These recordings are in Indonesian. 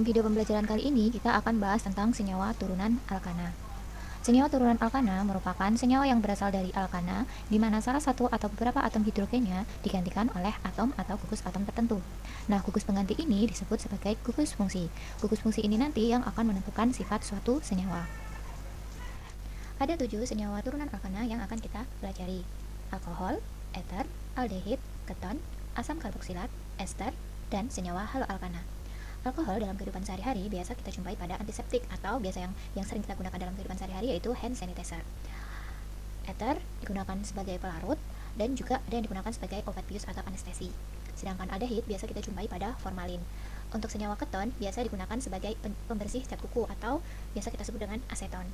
video pembelajaran kali ini kita akan bahas tentang senyawa turunan alkana. Senyawa turunan alkana merupakan senyawa yang berasal dari alkana, di mana salah satu atau beberapa atom hidrogennya digantikan oleh atom atau gugus atom tertentu. Nah, gugus pengganti ini disebut sebagai gugus fungsi. Gugus fungsi ini nanti yang akan menentukan sifat suatu senyawa. Ada 7 senyawa turunan alkana yang akan kita pelajari: alkohol, eter, aldehid, keton, asam karboksilat, ester, dan senyawa haloalkana. Alkohol dalam kehidupan sehari-hari biasa kita jumpai pada antiseptik atau biasa yang sering kita gunakan dalam kehidupan sehari-hari yaitu hand sanitizer. Ether digunakan sebagai pelarut dan juga ada yang digunakan sebagai obat bius atau anestesi. Sedangkan aldehid biasa kita jumpai pada formalin. Untuk senyawa keton biasa digunakan sebagai pembersih cat kuku atau biasa kita sebut dengan aseton.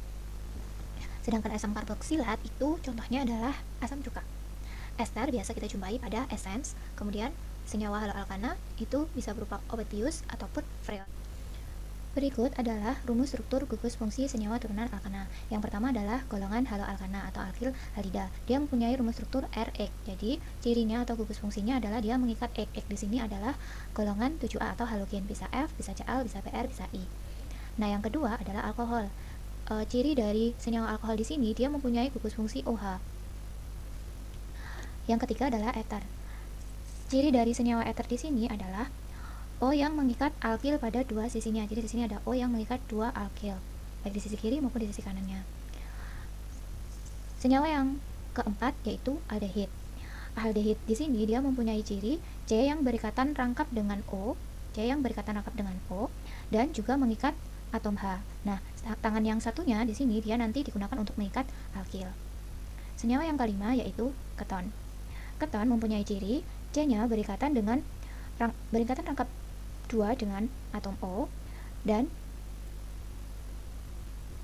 Sedangkan asam karboksilat itu contohnya adalah asam cuka. Ester biasa kita jumpai pada essence, kemudian senyawa haloalkana itu bisa berupa obat bius ataupun freon. Berikut adalah rumus struktur gugus fungsi senyawa turunan alkana. Yang pertama adalah golongan haloalkana atau alkil halida. Dia mempunyai rumus struktur R-ek. Jadi, cirinya atau gugus fungsinya adalah dia mengikat ek. Ek di sini adalah golongan 7A atau halogen, bisa F, bisa Cl, bisa Pr, bisa I. Nah, yang kedua adalah alkohol. Ciri dari senyawa alkohol di sini dia mempunyai gugus fungsi OH. Yang ketiga adalah eter. Ciri dari senyawa eter di sini adalah O yang mengikat alkil pada dua sisinya. Jadi di sini ada O yang mengikat dua alkil, baik di sisi kiri maupun di sisi kanannya. Senyawa yang keempat yaitu aldehid. Aldehid di sini dia mempunyai ciri C yang berikatan rangkap dengan O, dan juga mengikat atom H. Nah, tangan yang satunya di sini dia nanti digunakan untuk mengikat alkil. Senyawa yang kelima yaitu keton. Keton mempunyai ciri C-nya berikatan rangkap 2 dengan atom O dan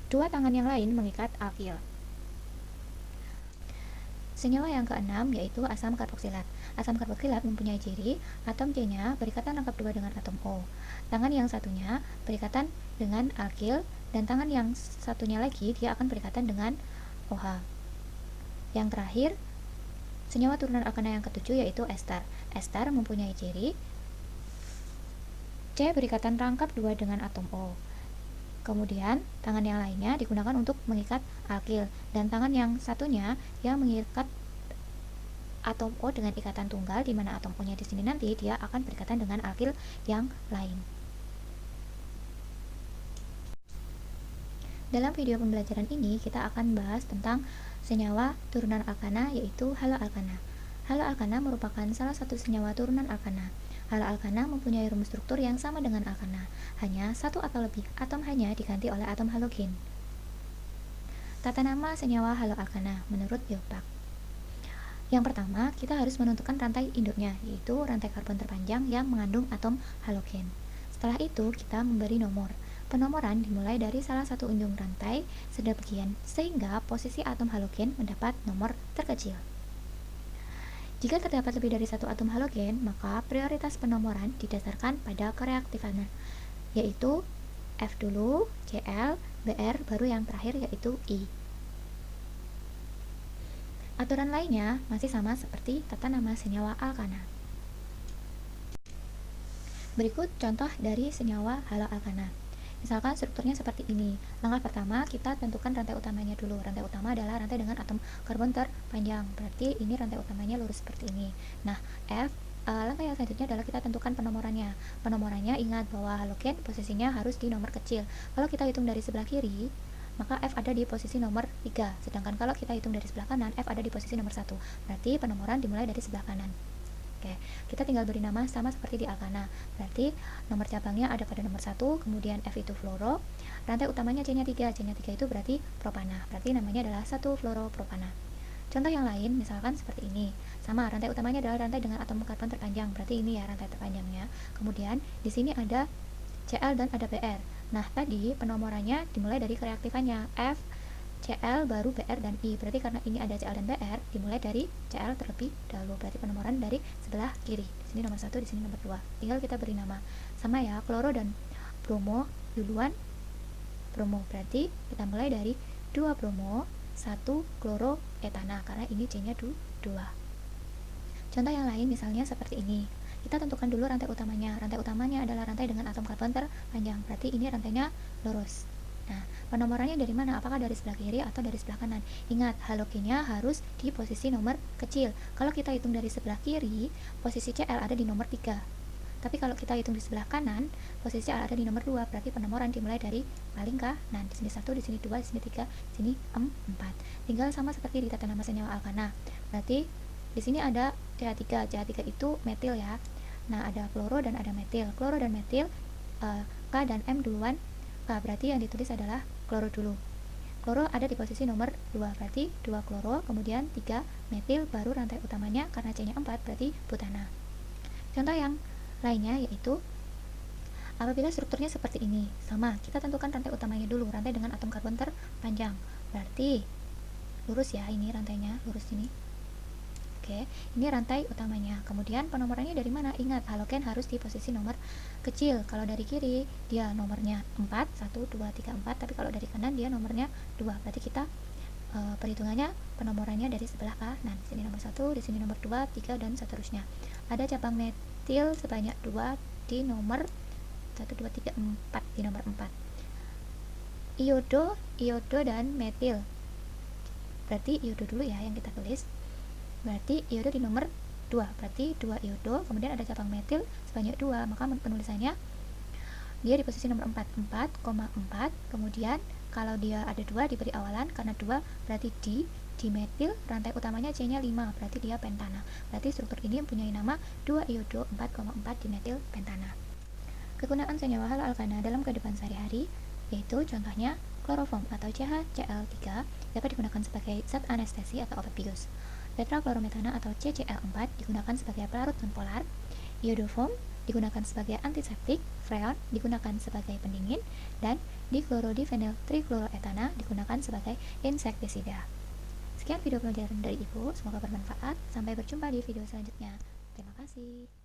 dua tangan yang lain mengikat alkil. Senyawa yang keenam yaitu asam karboksilat. Asam karboksilat mempunyai ciri atom C-nya berikatan rangkap 2 dengan atom O. Tangan yang satunya berikatan dengan alkil dan tangan yang satunya lagi dia akan berikatan dengan OH. Yang terakhir, senyawa turunan alkana yang ketujuh yaitu ester. Ester mempunyai ciri C berikatan rangkap 2 dengan atom O. Kemudian, tangan yang lainnya digunakan untuk mengikat alkil dan tangan yang satunya yang mengikat atom O dengan ikatan tunggal, di mana atom O-nya di sini nanti dia akan berikatan dengan alkil yang lain. Dalam video pembelajaran ini kita akan bahas tentang senyawa turunan alkana yaitu haloalkana. Haloalkana merupakan salah satu senyawa turunan alkana. Haloalkana mempunyai rumus struktur yang sama dengan alkana, hanya satu atau lebih atom hanya diganti oleh atom halogen. Tata nama senyawa haloalkana menurut Biopak. Yang pertama, kita harus menentukan rantai induknya, yaitu rantai karbon terpanjang yang mengandung atom halogen. Setelah itu, kita memberi nomor. Penomoran dimulai dari salah satu ujung rantai sebagian sehingga posisi atom halogen mendapat nomor terkecil. Jika terdapat lebih dari satu atom halogen, maka prioritas penomoran didasarkan pada kereaktifannya, yaitu F dulu, Cl, Br, baru yang terakhir yaitu I. Aturan lainnya masih sama seperti tata nama senyawa alkana. Berikut contoh dari senyawa haloalkana. Misalkan strukturnya seperti ini. Langkah pertama, kita tentukan rantai utamanya dulu. Rantai utama adalah rantai dengan atom karbon terpanjang. Berarti ini rantai utamanya lurus seperti ini. Nah, langkah yang selanjutnya adalah kita tentukan penomorannya. Penomorannya ingat bahwa halogen posisinya harus di nomor kecil. Kalau kita hitung dari sebelah kiri, maka F ada di posisi nomor 3. Sedangkan kalau kita hitung dari sebelah kanan, F ada di posisi nomor 1. Berarti penomoran dimulai dari sebelah kanan. Oke, kita tinggal beri nama sama seperti di alkana. Berarti nomor cabangnya ada pada nomor 1, kemudian F itu fluoro, rantai utamanya C-nya 3. C-nya 3 itu berarti propana. Berarti namanya adalah 1-fluoropropana. Contoh yang lain misalkan seperti ini. Sama, rantai utamanya adalah rantai dengan atom karbon terpanjang. Berarti ini ya rantai terpanjangnya. Kemudian di sini ada Cl dan ada Br. Nah, tadi penomorannya dimulai dari kereaktifannya. F, Cl baru Br dan I. Berarti karena ini ada Cl dan Br, dimulai dari Cl terlebih dahulu. Berarti penomoran dari sebelah kiri. Di sini nomor 1, di sini nomor 2. Tinggal kita beri nama. Sama ya, kloro dan bromo duluan bromo. Berarti kita mulai dari 2 bromo, 1 kloroetana karena ini C-nya 2. Contoh yang lain misalnya seperti ini. Kita tentukan dulu rantai utamanya. Rantai utamanya adalah rantai dengan atom karbon terpanjang, berarti ini rantainya lurus. Nah, penomorannya dari mana? Apakah dari sebelah kiri atau dari sebelah kanan? Ingat, halogennya harus di posisi nomor kecil. Kalau kita hitung dari sebelah kiri, posisi Cl ada di nomor 3. Tapi kalau kita hitung di sebelah kanan, posisi Cl ada di nomor 2, berarti penomoran dimulai dari paling kanan. Di sini 1, di sini 2, di sini 3, di sini 4. Tinggal sama seperti di tata nama senyawa alkana. Berarti di sini ada CH3. CH3 itu metil ya. Nah, ada kloro dan ada metil. Kloro dan metil, K dan M duluan. Berarti yang ditulis adalah kloro dulu. Kloro ada di posisi nomor 2, berarti 2 kloro, kemudian 3 metil, baru rantai utamanya karena C-nya 4, berarti butana. Contoh yang lainnya yaitu apabila strukturnya seperti ini, sama, kita tentukan rantai utamanya dulu, rantai dengan atom karbon terpanjang. Berarti lurus ya, ini rantainya, lurus ini. Oke, ini rantai utamanya. Kemudian penomorannya dari mana? Ingat, halogen harus di posisi nomor kecil. Kalau dari kiri, dia nomornya 4, 1, 2, 3, 4. Tapi kalau dari kanan, dia nomornya 2. Berarti kita perhitungannya penomorannya dari sebelah kanan. Di sini nomor 1, di sini nomor 2, 3, dan seterusnya. Ada cabang metil sebanyak 2 di nomor 1, 2, 3, 4. Di nomor 4. Iodo dan metil. Berarti iodo dulu ya yang kita tulis. Berarti iodo di nomor 2, berarti 2 iodo, kemudian ada cabang metil sebanyak 2, maka penulisannya dia di posisi nomor 4, 4,4, kemudian kalau dia ada 2 diberi awalan, karena 2 berarti di metil, rantai utamanya C-nya 5, berarti dia pentana. Berarti struktur ini mempunyai nama 2 iodo 4,4 dimetil pentana. Kegunaan senyawa haloalkana dalam kehidupan sehari-hari yaitu contohnya kloroform atau CH-Cl3 dapat digunakan sebagai zat anestesi atau obat bius. Tetraklorometana atau CCl4 digunakan sebagai pelarut nonpolar. Iodoform digunakan sebagai antiseptik. Freon digunakan sebagai pendingin. Dan diklorodifenyl trikloretana digunakan sebagai insektisida. Sekian video pelajaran dari Ibu, semoga bermanfaat. Sampai berjumpa di video selanjutnya. Terima kasih.